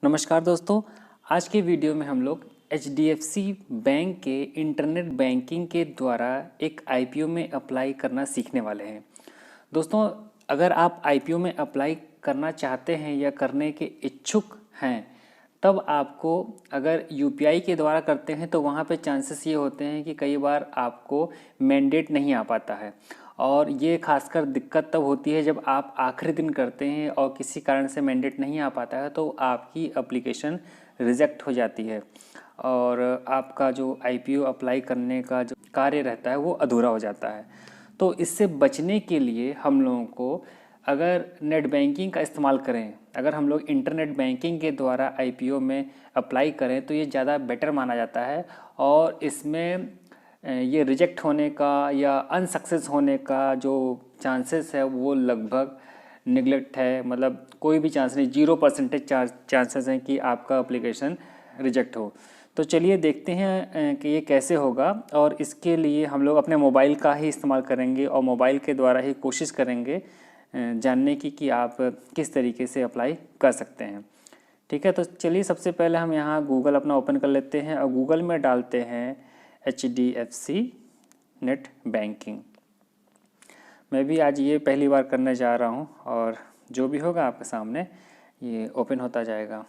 नमस्कार दोस्तों। आज के वीडियो में हम लोग HDFC बैंक के इंटरनेट बैंकिंग के द्वारा एक IPO में अप्लाई करना सीखने वाले हैं। दोस्तों, अगर आप IPO में अप्लाई करना चाहते हैं या करने के इच्छुक हैं, तब आपको अगर UPI के द्वारा करते हैं तो वहाँ पे चांसेस ये होते हैं कि कई बार आपको मैंडेट नहीं आ पाता है, और ये खासकर दिक्कत तब होती है जब आप आखिरी दिन करते हैं और किसी कारण से मैंडेट नहीं आ पाता है तो आपकी एप्लीकेशन रिजेक्ट हो जाती है और आपका जो IPO अप्लाई करने का जो कार्य रहता है वो अधूरा हो जाता है। तो इससे बचने के लिए हम लोगों को अगर नेट बैंकिंग का इस्तेमाल करें, अगर हम लोग इंटरनेट बैंकिंग के द्वारा IPO में अप्लाई करें तो ये ज़्यादा बेटर माना जाता है, और इसमें ये रिजेक्ट होने का या अनसक्सेस होने का जो चांसेस है वो लगभग निगलेक्ट है। मतलब कोई भी चांस नहीं, 0% चांसेस हैं कि आपका एप्लीकेशन रिजेक्ट हो। तो चलिए देखते हैं कि ये कैसे होगा, और इसके लिए हम लोग अपने मोबाइल का ही इस्तेमाल करेंगे और मोबाइल के द्वारा ही कोशिश करेंगे जानने की कि आप किस तरीके से अप्लाई कर सकते हैं। ठीक है, तो चलिए सबसे पहले हम यहाँ गूगल अपना ओपन कर लेते हैं और गूगल में डालते हैं HDFC नेट बैंकिंग। मैं भी आज ये पहली बार करने जा रहा हूँ और जो भी होगा आपके सामने ये ओपन होता जाएगा।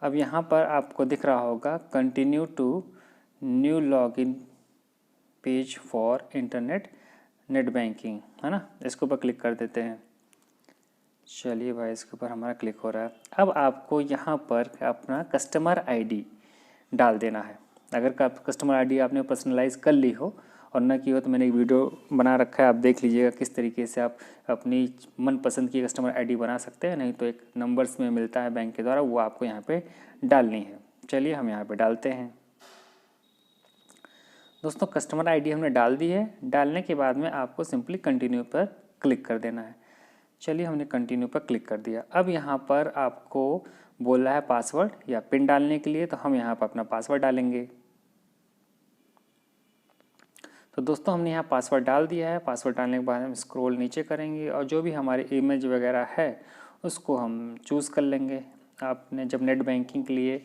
अब यहाँ पर आपको दिख रहा होगा continue to new login page for internet net banking, है ना। इसके ऊपर क्लिक कर देते हैं। चलिए भाई, इसके ऊपर हमारा क्लिक हो रहा है। अब आपको यहाँ पर अपना कस्टमर ID डाल देना है। अगर कस्टमर ID आपने पर्सनलाइज कर ली हो और ना की हो तो मैंने एक वीडियो बना रखा है, आप देख लीजिएगा किस तरीके से आप अपनी मनपसंद की कस्टमर ID बना सकते हैं। नहीं तो एक नंबर्स में मिलता है बैंक के द्वारा, वो आपको यहाँ पे डालनी है। चलिए हम यहाँ पे डालते हैं। दोस्तों, कस्टमर ID हमने डाल दी है। डालने के बाद में आपको सिंपली कंटिन्यू पर क्लिक कर देना है। चलिए हमने कंटिन्यू पर क्लिक कर दिया। अब यहाँ पर आपको बोल रहा है पासवर्ड या पिन डालने के लिए, तो हम यहाँ पर अपना पासवर्ड डालेंगे। तो दोस्तों, हमने यहाँ पासवर्ड डाल दिया है। पासवर्ड डालने के बाद हम स्क्रॉल नीचे करेंगे और जो भी हमारी इमेज वगैरह है उसको हम चूज़ कर लेंगे। आपने जब नेट बैंकिंग के लिए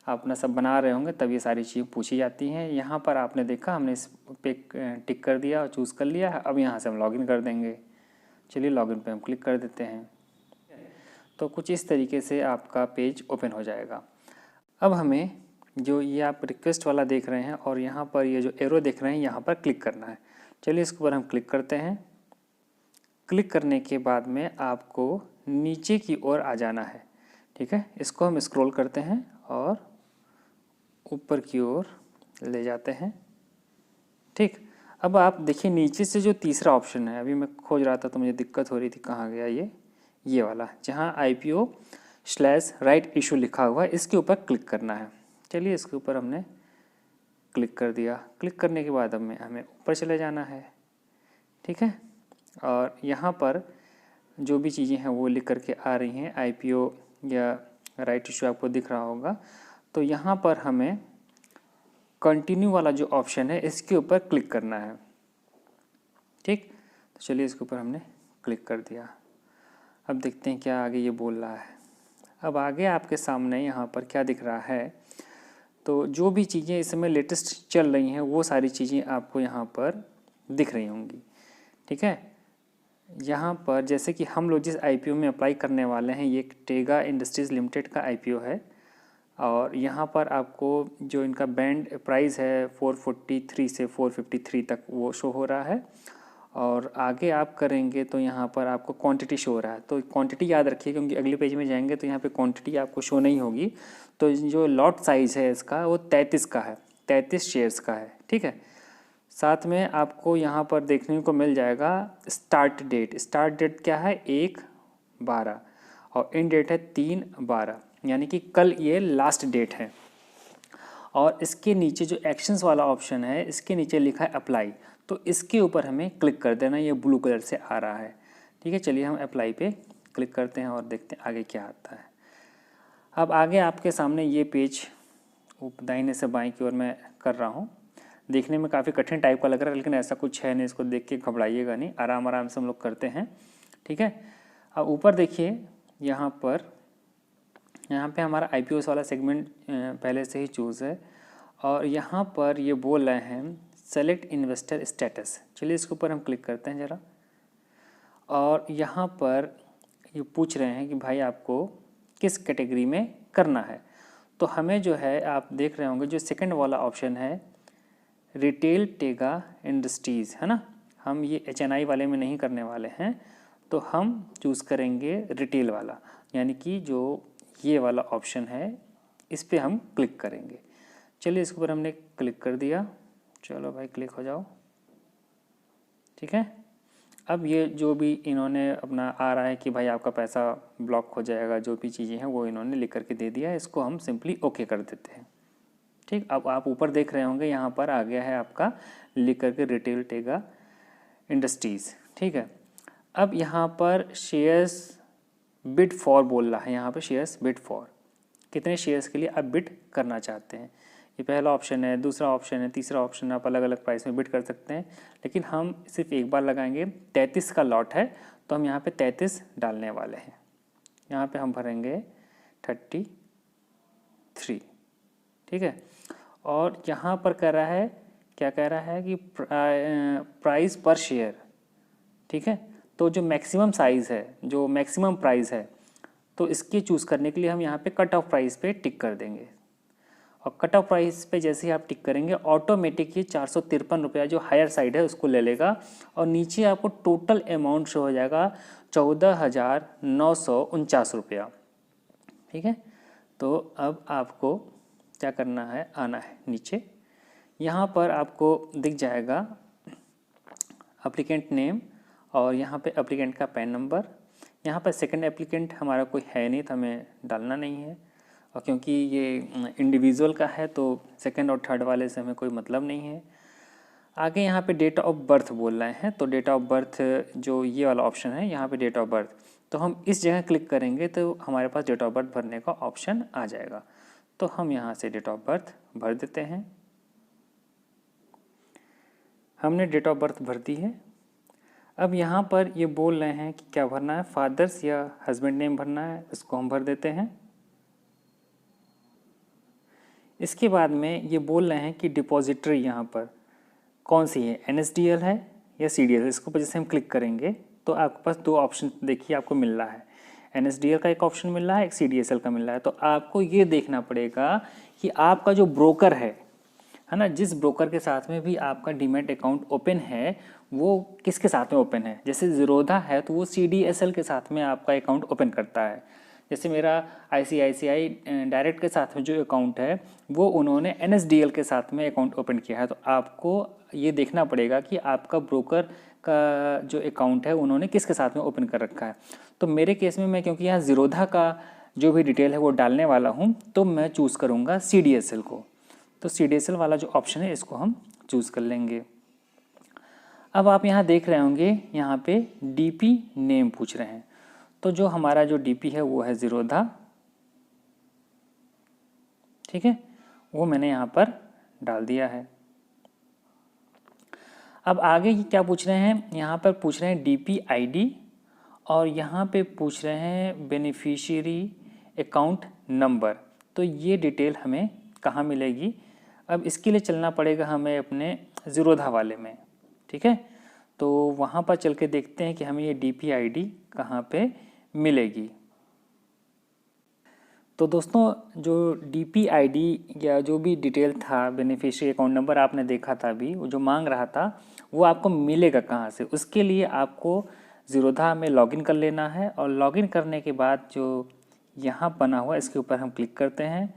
अपना सब बना रहे होंगे तब ये सारी चीज़ें पूछी जाती हैं। यहाँ पर आपने देखा, हमने इस पे टिक कर दिया और चूज़ कर लिया है। अब यहाँ से हम लॉगिन कर देंगे। चलिए लॉगिन पे हम क्लिक कर देते हैं। तो कुछ इस तरीके से आपका पेज ओपन हो जाएगा। अब हमें जो ये आप रिक्वेस्ट वाला देख रहे हैं और यहाँ पर ये जो एरो देख रहे हैं, यहाँ पर क्लिक करना है। चलिए इसके ऊपर हम क्लिक करते हैं। क्लिक करने के बाद में आपको नीचे की ओर आ जाना है। ठीक है, इसको हम स्क्रॉल करते हैं और ऊपर की ओर ले जाते हैं। ठीक, अब आप देखिए नीचे से जो तीसरा ऑप्शन है, अभी मैं खोज रहा था तो मुझे दिक्कत हो रही थी, कहाँ गया ये वाला, जहाँ IPO/राइट इशू लिखा हुआ है, इसके ऊपर क्लिक करना है। चलिए इसके ऊपर हमने क्लिक कर दिया। क्लिक करने के बाद हमें ऊपर चले जाना है। ठीक है, और यहाँ पर जो भी चीज़ें हैं वो लिख करके आ रही हैं, IPO या राइट इशू आपको दिख रहा होगा। तो यहाँ पर हमें कंटिन्यू वाला जो ऑप्शन है इसके ऊपर क्लिक करना है। ठीक, तो चलिए इसके ऊपर हमने क्लिक कर दिया। अब देखते हैं क्या आगे ये बोल रहा है। अब आगे आपके सामने यहाँ पर क्या दिख रहा है, तो जो भी चीज़ें इस समय लेटेस्ट चल रही हैं वो सारी चीज़ें आपको यहाँ पर दिख रही होंगी। ठीक है, यहाँ पर जैसे कि हम लोग जिस IPO में अप्लाई करने वाले हैं, ये टेगा इंडस्ट्रीज़ लिमिटेड का IPO है, और यहाँ पर आपको जो इनका बैंड प्राइस है 443 से 453 तक वो शो हो रहा है। और आगे आप करेंगे तो यहाँ पर आपको क्वांटिटी शो हो रहा है। तो क्वांटिटी याद रखिए, क्योंकि अगले पेज में जाएंगे तो यहाँ पे क्वांटिटी आपको शो नहीं होगी। तो जो लॉट साइज़ है इसका वो 33 का है, 33 शेयर्स का है। ठीक है, साथ में आपको यहाँ पर देखने को मिल जाएगा स्टार्ट डेट। स्टार्ट डेट क्या है, 1/12, और एंड डेट है 3/12, यानी कि कल ये लास्ट डेट है। और इसके नीचे जो एक्शंस वाला ऑप्शन है, इसके नीचे लिखा है अप्लाई, तो इसके ऊपर हमें क्लिक कर देना। ये ब्लू कलर से आ रहा है। ठीक है, चलिए हम अप्लाई पे क्लिक करते हैं और देखते हैं आगे क्या आता है। अब आगे आपके सामने ये पेज दाहिने से बाएं की ओर मैं कर रहा हूँ। देखने में काफ़ी कठिन टाइप का लग रहा है, लेकिन ऐसा कुछ है नहीं। इसको देख के घबराइएगा नहीं, आराम आराम से हम लोग करते हैं। ठीक है, अब ऊपर देखिए, यहाँ पर यहाँ पे हमारा IPOs वाला सेगमेंट पहले से ही चूज़ है और यहाँ पर ये बोल रहे हैं सेलेक्ट इन्वेस्टर स्टेटस। चलिए इसके ऊपर हम क्लिक करते हैं ज़रा, और यहाँ पर ये पूछ रहे हैं कि भाई आपको किस कैटेगरी में करना है। तो हमें जो है, आप देख रहे होंगे जो सेकंड वाला ऑप्शन है रिटेल टेगा इंडस्ट्रीज़, है ना, हम ये HNI वाले में नहीं करने वाले हैं, तो हम चूज़ करेंगे रिटेल वाला, यानी कि जो ये वाला ऑप्शन है इस पर हम क्लिक करेंगे। चलिए इसके ऊपर हमने क्लिक कर दिया, चलो भाई क्लिक हो जाओ, ठीक है। अब ये जो भी इन्होंने अपना आ रहा है कि भाई आपका पैसा ब्लॉक हो जाएगा, जो भी चीज़ें हैं वो इन्होंने लिख करके दे दिया है, इसको हम सिंपली ओके कर देते हैं, ठीक। अब आप ऊपर देख रहे होंगे यहाँ पर आ गया है आपका लिख करके रिटेल टेगा इंडस्ट्रीज़, ठीक है। अब यहाँ पर शेयर्स बिड फॉर बोल रहा है, यहाँ पर शेयर्स बिड फॉर, कितने शेयर्स के लिए आप बिड करना चाहते हैं। ये पहला ऑप्शन है, दूसरा ऑप्शन है, तीसरा ऑप्शन, आप अलग अलग प्राइस में बिड कर सकते हैं, लेकिन हम सिर्फ एक बार लगाएंगे। 33 का लॉट है तो हम यहाँ पे 33 डालने वाले हैं। यहाँ पे हम भरेंगे 33, ठीक है। और यहाँ पर कह रहा है, क्या कह रहा है कि प्राइस पर शेयर, ठीक है। तो जो मैक्सिमम साइज़ है, जो मैक्सिमम प्राइस है, तो इसके चूज़ करने के लिए हम यहाँ पे कट ऑफ प्राइस पे टिक कर देंगे, और कट ऑफ प्राइस पे जैसे ही आप टिक करेंगे ऑटोमेटिक ये 453 रुपया जो हायर साइड है उसको ले लेगा, और नीचे आपको टोटल अमाउंट शो हो जाएगा 14,949 रुपया, ठीक है। तो अब आपको क्या करना है, आना है नीचे, यहाँ पर आपको दिख जाएगा एप्लीकेंट नेम, और यहाँ पे एप्लीकेंट का पैन नंबर। यहाँ पर सेकंड एप्लीकेंट हमारा कोई है नहीं तो हमें डालना नहीं है, और क्योंकि ये इंडिविजुअल का है तो सेकंड और थर्ड वाले से हमें कोई मतलब नहीं है। आगे यहाँ पे डेट ऑफ बर्थ बोल रहे हैं, तो डेट ऑफ बर्थ जो ये वाला ऑप्शन है यहाँ पे डेट ऑफ बर्थ, तो हम इस जगह क्लिक करेंगे तो हमारे पास डेट ऑफ बर्थ भरने का ऑप्शन आ जाएगा। तो हम यहाँ से डेट ऑफ बर्थ भर देते हैं। हमने डेट ऑफ बर्थ भर दी है। अब यहाँ पर ये बोल रहे हैं कि क्या भरना है, फादर्स या हस्बैंड नेम भरना है, इसको हम भर देते हैं। इसके बाद में ये बोल रहे हैं कि डिपॉजिटरी यहाँ पर कौन सी है, NSDL है या CDSL। इसके ऊपर जैसे हम क्लिक करेंगे तो आपके पास दो ऑप्शन देखिए आपको मिल रहा है, NSDL का एक ऑप्शन मिल रहा है, एक CDSL का मिल रहा है। तो आपको ये देखना पड़ेगा कि आपका जो ब्रोकर है ना, जिस ब्रोकर के साथ में भी आपका डीमैट अकाउंट ओपन है वो किसके साथ में ओपन है। जैसे ज़ीरोधा है तो वो CDSL के साथ में आपका अकाउंट ओपन करता है। जैसे मेरा ICICI डायरेक्ट के साथ में जो अकाउंट है वो उन्होंने NSDL के साथ में अकाउंट ओपन किया है। तो आपको ये देखना पड़ेगा कि आपका ब्रोकर का जो अकाउंट है उन्होंने किसके साथ में ओपन कर रखा है। तो मेरे केस में मैं क्योंकि यहाँ ज़ीरोधा का जो भी डिटेल है वो डालने वाला हूँ तो मैं चूज़ करूँगा CDSL को। तो CDSL वाला जो ऑप्शन है इसको हम चूज़ कर लेंगे। अब आप यहाँ देख रहे होंगे यहाँ पे DP नेम पूछ रहे हैं, तो जो हमारा जो DP है वो है ज़ीरोधा, ठीक है, वो मैंने यहाँ पर डाल दिया है। अब आगे ये क्या पूछ रहे हैं, यहाँ पर पूछ रहे हैं DP ID, और यहाँ पे पूछ रहे हैं बेनिफिशियरी अकाउंट नंबर। तो ये डिटेल हमें कहाँ मिलेगी, अब इसके लिए चलना पड़ेगा हमें अपने ज़ीरोधा वाले में, ठीक है। तो वहाँ पर चल के देखते हैं कि हमें ये DP ID कहाँ पे मिलेगी। तो दोस्तों जो DP ID या जो भी डिटेल था, बेनिफिशियरी अकाउंट नंबर आपने देखा था अभी, वो जो मांग रहा था वो आपको मिलेगा कहाँ से। उसके लिए आपको ज़ीरोधा में लॉगिन कर लेना है, और लॉगिन करने के बाद जो यहाँ बना हुआ इसके ऊपर हम क्लिक करते हैं।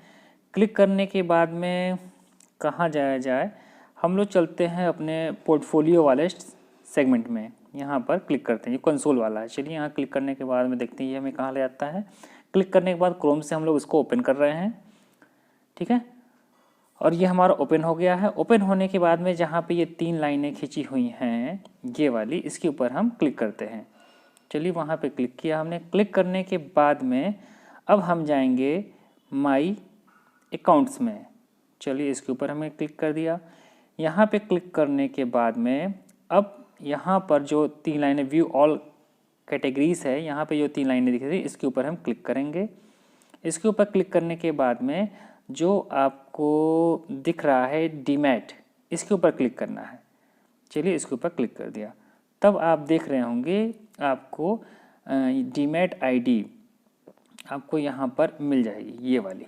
क्लिक करने के बाद में कहाँ जाया जाए, हम लोग चलते हैं अपने पोर्टफोलियो वाले सेगमेंट में, यहाँ पर क्लिक करते हैं। ये कंसोल वाला है, चलिए यहाँ क्लिक करने के बाद में देखते हैं ये हमें कहाँ ले आता है। क्लिक करने के बाद क्रोम से हम लोग इसको ओपन कर रहे हैं, ठीक है, और ये हमारा ओपन हो गया है। ओपन होने के बाद में जहाँ पे ये 3 लाइनें खींची हुई हैं ये वाली, इसके ऊपर हम क्लिक करते हैं। चलिए वहाँ पे क्लिक किया हमने। क्लिक करने के बाद में अब हम जाएंगे माई अकाउंट्स में। चलिए इसके ऊपर हमने क्लिक कर दिया। यहाँ पे क्लिक करने के बाद में अब यहाँ पर जो 3 लाइनें व्यू ऑल कैटेगरीज है, यहाँ पे जो 3 लाइनें दिख रही है इसके ऊपर हम क्लिक करेंगे। इसके ऊपर क्लिक करने के बाद में जो आपको दिख रहा है डीमैट, इसके ऊपर क्लिक करना है। चलिए इसके ऊपर क्लिक कर दिया। तब आप देख रहे होंगे आपको डीमैट आईडी आपको यहाँ पर मिल जाएगी, ये वाली,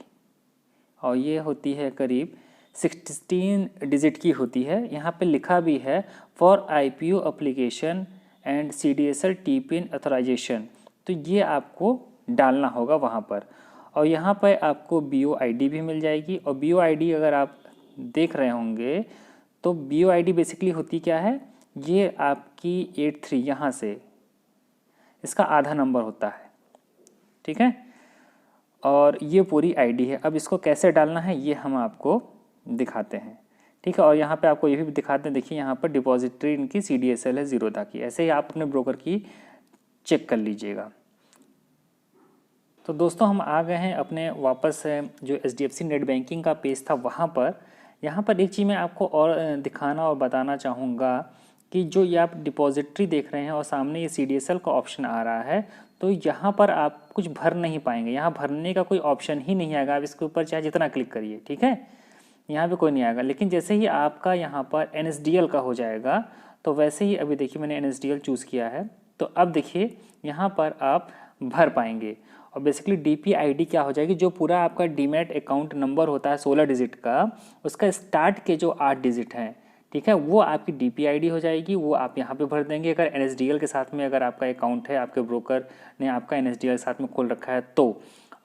और ये होती है करीब 16 डिजिट की होती है। यहाँ पे लिखा भी है for IPO application and CDSL T PIN authorisation, तो ये आपको डालना होगा वहाँ पर। और यहाँ पर आपको BOID भी मिल जाएगी। और BOID अगर आप देख रहे होंगे तो BOID बेसिकली होती क्या है, ये आपकी 83 यहाँ से इसका आधा नंबर होता है, ठीक है। और ये पूरी आईडी है। अब इसको कैसे डालना है ये हम आपको दिखाते हैं, ठीक है। और यहाँ पे आपको ये भी दिखाते हैं, देखिए यहाँ पर डिपॉजिटरी इनकी CDSL है ज़ीरोधा की। ऐसे ही आप अपने ब्रोकर की चेक कर लीजिएगा। तो दोस्तों हम आ गए हैं अपने वापस जो HDFC नेट बैंकिंग का पेज था वहाँ पर। यहाँ पर एक चीज़ मैं आपको और दिखाना और बताना चाहूँगा कि जो ये आप डिपॉजिटरी देख रहे हैं और सामने ये CDSL का ऑप्शन आ रहा है, तो यहाँ पर आप कुछ भर नहीं पाएंगे। यहाँ भरने का कोई ऑप्शन ही नहीं आएगा। आप इसके ऊपर चाहे जितना क्लिक करिए, ठीक है, यहाँ पे कोई नहीं आएगा। लेकिन जैसे ही आपका यहाँ पर NSDL का हो जाएगा तो वैसे ही, अभी देखिए मैंने NSDL चूज़ किया है, तो अब देखिए यहाँ पर आप भर पाएंगे। और बेसिकली DPID क्या हो जाएगी, जो पूरा आपका डीमैट अकाउंट नंबर होता है 16 डिजिट का, उसका स्टार्ट के जो 8 डिजिट हैं, ठीक है, वो आपकी DPID हो जाएगी। वो आप यहाँ पे भर देंगे अगर NSDL के साथ में अगर आपका अकाउंट है, आपके ब्रोकर ने आपका NSDL साथ में खोल रखा है तो।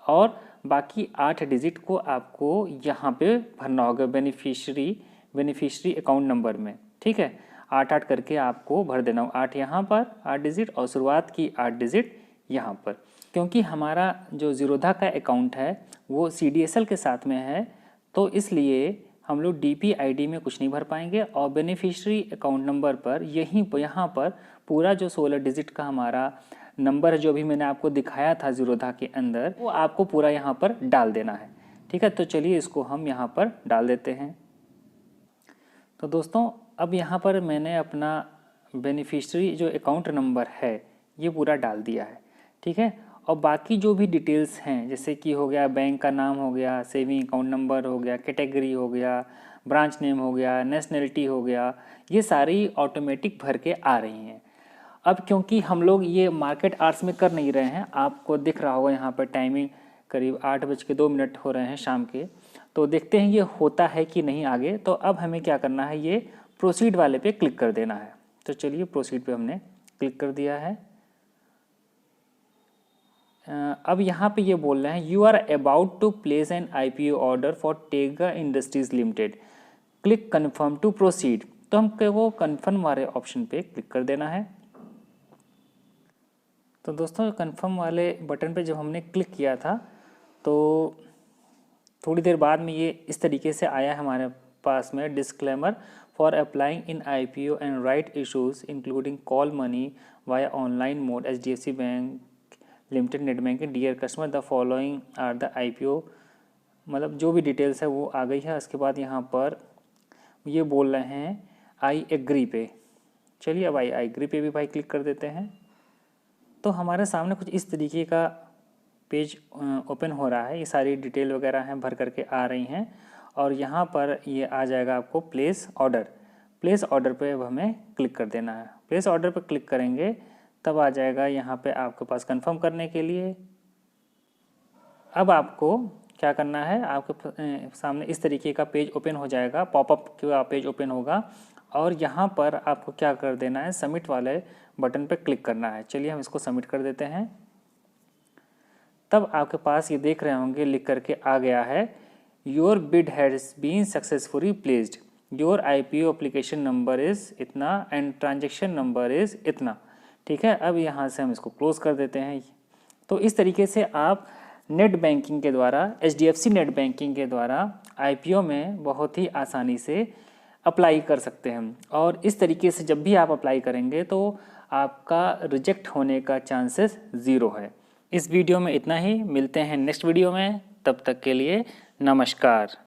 और बाकी 8 डिजिट को आपको यहाँ पे भरना होगा बेनिफिशियरी अकाउंट नंबर में, ठीक है। 8-8 करके आपको भर देना हो, 8 यहाँ पर 8 डिजिट और शुरुआत की 8 डिजिट यहाँ पर। क्योंकि हमारा जो ज़ीरोधा का अकाउंट है वो CDSL के साथ में है, तो इसलिए हम लोग DPID में कुछ नहीं भर पाएंगे। और बेनिफिशियरी अकाउंट नंबर पर यहाँ पर पूरा जो 16 डिजिट का हमारा नंबर है, जो भी मैंने आपको दिखाया था ज़ीरोधा के अंदर, वो आपको पूरा यहाँ पर डाल देना है, ठीक है। तो चलिए इसको हम यहाँ पर डाल देते हैं। तो दोस्तों अब यहाँ पर मैंने अपना बेनिफिशियरी जो अकाउंट नंबर है ये पूरा डाल दिया है, ठीक है। और बाकी जो भी डिटेल्स हैं, जैसे कि हो गया बैंक का नाम हो गया, सेविंग अकाउंट नंबर हो गया, कैटेगरी हो गया, ब्रांच नेम हो गया, नेशनलिटी हो गया, ये सारी ऑटोमेटिक भर के आ रही हैं। अब क्योंकि हम लोग ये मार्केट आवर्स में कर नहीं रहे हैं, आपको दिख रहा होगा यहाँ पर टाइमिंग करीब 8:02 हो रहे हैं शाम के, तो देखते हैं ये होता है कि नहीं आगे। तो अब हमें क्या करना है, ये प्रोसीड वाले पे क्लिक कर देना है। तो चलिए प्रोसीड पे हमने क्लिक कर दिया है। अब यहाँ पे ये बोल रहे हैं you are about to place an IPO order for Tega industries limited, click confirm to proceed. तो हम वो कन्फर्म वाले ऑप्शन पे क्लिक कर देना है। तो दोस्तों कन्फर्म वाले बटन पे जब हमने क्लिक किया था तो थोड़ी देर बाद में ये इस तरीके से आया हमारे पास में, disclaimer for applying in IPO and right issues including call money via online mode HDFC bank limited net banking dear customer the following are the IPO, मतलब जो भी डिटेल्स है वो आ गई है। उसके बाद यहाँ पर ये बोल रहे हैं आई एग्री पे। चलिए अब आई एग्री पे भी भाई क्लिक कर देते हैं। तो हमारे सामने कुछ इस तरीके का पेज ओपन हो रहा है। ये सारी डिटेल वगैरह हैं भर करके आ रही हैं और यहाँ पर ये आ जाएगा आपको प्लेस ऑर्डर। प्लेस ऑर्डर पे अब हमें क्लिक कर देना है। प्लेस ऑर्डर पे क्लिक करेंगे तब आ जाएगा यहाँ पे आपके पास कंफर्म करने के लिए। अब आपको क्या करना है, आपके सामने इस तरीके का पेज ओपन हो जाएगा, पॉपअप का पेज ओपन होगा और यहाँ पर आपको क्या कर देना है, सबमिट वाले बटन पे क्लिक करना है। चलिए हम इसको सबमिट कर देते हैं। तब आपके पास ये देख रहे होंगे लिख करके आ गया है your bid has been successfully placed, your IPO application number is इतना एंड ट्रांजेक्शन नंबर इज़ इतना, ठीक है। अब यहाँ से हम इसको क्लोज़ कर देते हैं। तो इस तरीके से आप नेट बैंकिंग के द्वारा, HDFC नेट बैंकिंग के द्वारा IPO में बहुत ही आसानी से अप्लाई कर सकते हैं। और इस तरीके से जब भी आप अप्लाई करेंगे तो आपका रिजेक्ट होने का चांसेस 0 है। इस वीडियो में इतना ही, मिलते हैं नेक्स्ट वीडियो में, तब तक के लिए नमस्कार।